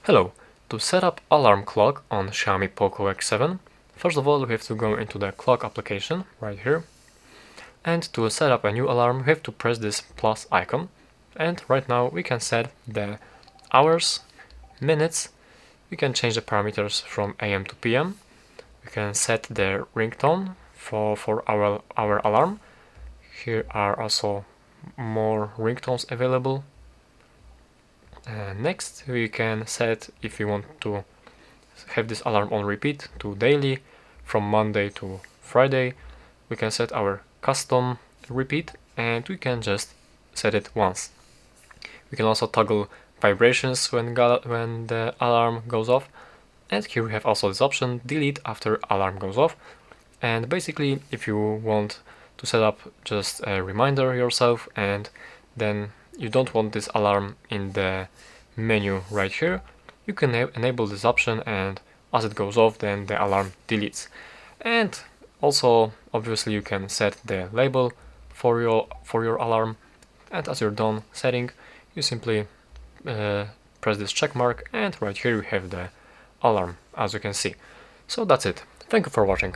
Hello! To set up alarm clock on Xiaomi Poco X7, first of all we have to go into the clock application right here, and to set up a new alarm we have to press this plus icon, and right now we can set the hours, minutes, we can change the parameters from AM to PM, we can set the ringtone for our alarm. Here are also more ringtones available. Next we can set if we want to have this alarm on repeat to daily from Monday to Friday. We can set our custom repeat and we can just set it once. We can also toggle vibrations when the alarm goes off, and here we have also this option delete after alarm goes off. And basically if you want to set up just a reminder yourself and then you don't want this alarm in the menu right here, you can enable this option, and as it goes off then the alarm deletes. And also obviously you can set the label for your alarm, and as you're done setting you simply press this check mark and right here you have the alarm, as you can see. So that's it. Thank you for watching.